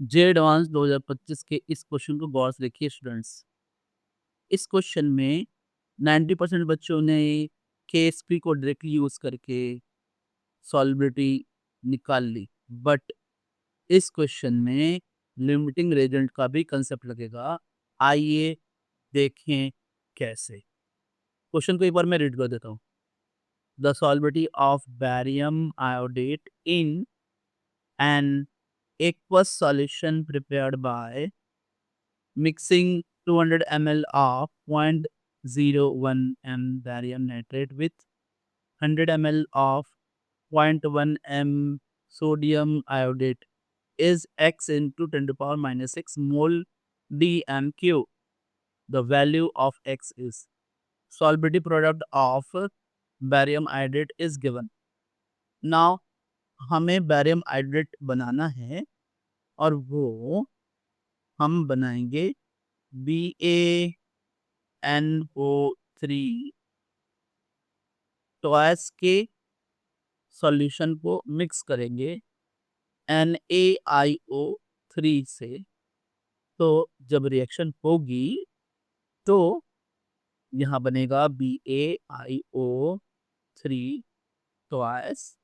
जे advance 2025 के इस question को गौर से देखिए स्टूडेंट्स। इस क्वेश्चन में 90% बच्चों ने केएसपी को डायरेक्टली यूज करके सॉल्वेबिलिटी निकाल ली, बट इस क्वेश्चन में लिमिटिंग रेजेंट का भी कंसेप्ट लगेगा। आइए देखें कैसे। क्वेश्चन को एक बार मैं रीड कर देता हूँ। The solubility of barium iodate in an aqueous solution prepared by mixing 200 ml of 0.01 m barium nitrate with 100 ml of 0.1 m sodium iodate is x into 10 to the power minus 6 mole dmq. The value of x is solubility product of barium iodate is given. Now हमें barium iodate बनाना है और वो हम बनाएंगे BaNO3 twice के solution को mix करेंगे NaIO3 से। तो जब रिएक्शन होगी तो यहाँ बनेगा BaIO3 ट्वाइस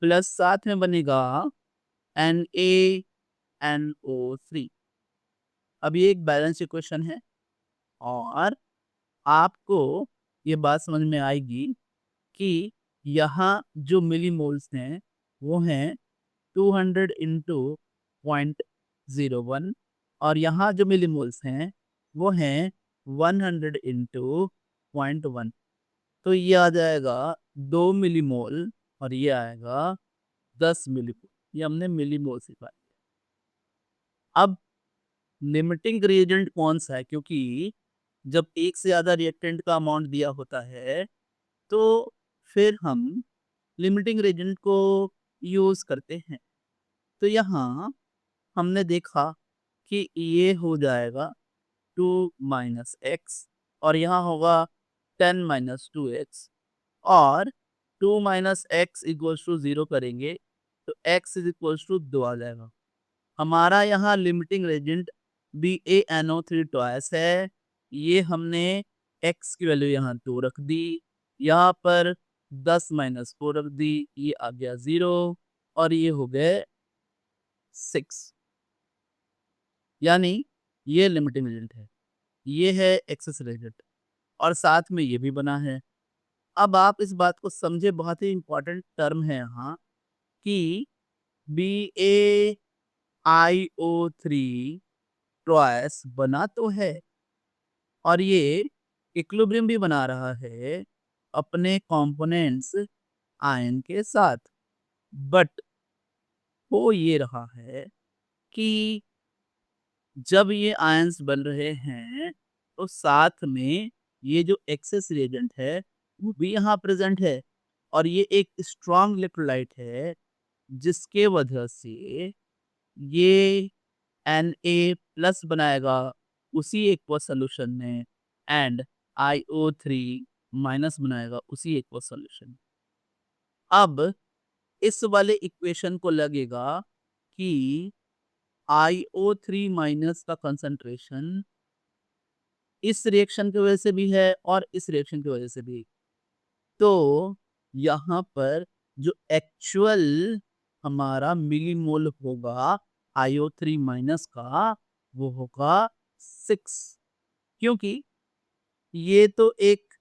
प्लस साथ में बनेगा NaNO3। अब ये एक बैलेंस इक्वेशन है और आपको ये बात समझ में आएगी कि यहाँ जो मिलीमोल्स हैं वो हैं 200 इंटू 0.01 और यहाँ जो मिलीमोल्स हैं वो हैं 100 इंटू 0.1। तो ये आ जाएगा 2 मिलीमोल और ये आएगा 10 मिलीमोल। ये हमने मिलीमोल सिखा दिया। अब लिमिटिंग रिएजेंट कौन सा है, क्योंकि जब एक से ज़्यादा रिएक्टेंट का अमाउंट दिया होता है तो फिर हम लिमिटिंग रिएजेंट को यूज़ करते हैं। तो यहाँ हमने देखा कि ये हो जाएगा 2 माइनस एक्स और यहाँ होगा 10 माइनस 2x और 2 माइनस एक्स इक्वल्स टू 0 करेंगे तो x इज इक्वल्स टू 2 आ जाएगा। हमारा यहाँ लिमिटिंग रेजेंट BaNO3 ट्वाइस है। ये हमने x की वैल्यू यहाँ 2 रख दी, यहाँ पर 10 माइनस 4 रख दी, ये आ गया 0 और ये हो गए 6। यानी ये लिमिटिंग रेजेंट है, ये है एक्सेस रेजेंट और साथ में ये भी बना है। अब आप इस बात को समझे, बहुत ही इंपॉर्टेंट टर्म है यहाँ कि BaIO3 ट्वाइस बना तो है और ये इक्विलिब्रियम भी बना रहा है अपने कंपोनेंट्स आयन के साथ, बट हो ये रहा है कि जब ये आयंस बन रहे हैं तो साथ में ये जो एक्सेस रिएजेंट है वो भी यहाँ प्रेजेंट है और ये एक स्ट्रॉन्ग इलेक्ट्रोलाइट है जिसके वजह से ये Na+ बनाएगा उसी एक्वस सॉल्यूशन में एंड IO3- बनाएगा उसी एक्वस सॉल्यूशन में। अब इस वाले इक्वेशन को लगेगा कि IO3- का कंसंट्रेशन इस रिएक्शन की वजह से भी है और इस रिएक्शन की वजह से भी। तो यहाँ पर जो एक्चुअल हमारा मिलीमोल होगा IO3- का वो होगा 6, क्योंकि ये तो एक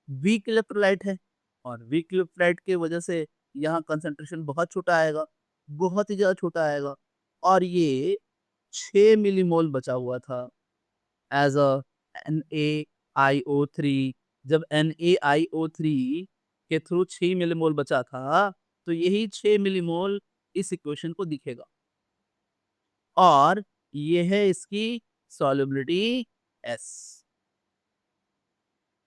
वीक इलेक्ट्रोलाइट है और वीक इलेक्ट्रोलाइट की वजह से यहाँ कंसंट्रेशन बहुत छोटा आएगा, बहुत ही ज़्यादा छोटा आएगा और ये 6 मिलीमोल बचा हुआ था एज अ NaIO3। जब NaIO3 के थ्रू 6 मिलीमोल बचा था तो यही 6 मिलीमोल इस इक्वेशन को दिखेगा और ये है इसकी सॉल्युबिलिटी S।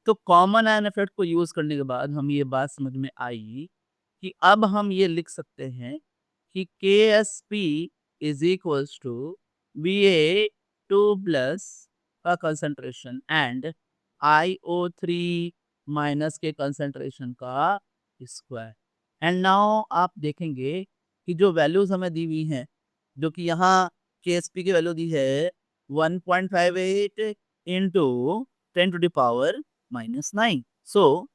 तो कॉमन आयन इफेक्ट को यूज करने के बाद हम ये बात समझ में आई कि अब हम ये लिख सकते हैं कि KSP is equals to Ba2+ का कंसंट्रेशन एंड IO3- के कंसंट्रेशन का स्क्वायर। एंड नाउ आप देखेंगे कि जो वैल्यूज हमें दी हुई हैं जो कि यहाँ KSP की वैल्यू दी है 1.58 into 10⁻⁻9। So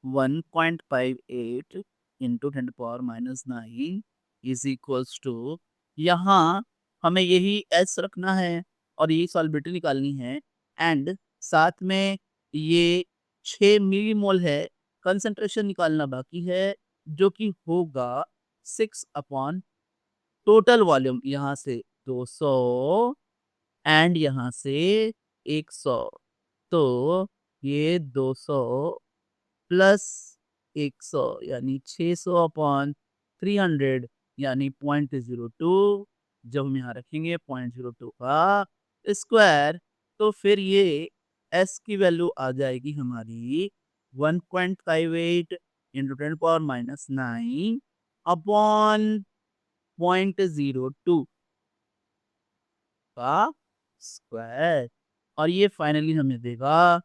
1.58 into 10⁻⁹ is equals to, यहाँ हमें यही एस रखना है और यही सॉल्बिलिटी निकालनी है, एंड साथ में ये 6 मिलीमोल है, कंसंट्रेशन निकालना बाकी है, जो कि होगा 6 अपॉन टोटल वॉल्यूम, यहाँ से 200 एंड यहाँ से 100। तो ये 200 प्लस 100 यानी 600 अपॉन 300 यानी 0.02। जब हम यहाँ रखेंगे 0.02 का स्क्वायर, तो फिर ये एस की वैल्यू आ जाएगी हमारी 1.58 इंटू 10⁻⁹ अपॉन 0.02 का स्क्वायर, और ये फाइनली हमें देगा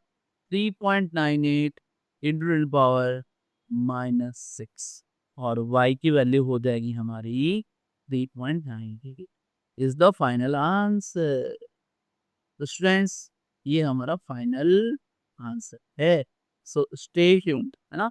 3.98 इंटू 10⁻⁻6, और y की वैल्यू हो जाएगी हमारी 3.98 इज द फाइनल आंसर। तो स्टूडेंट्स, ये हमारा फाइनल आंसर है। सो स्टे ट्यून्ड, है ना।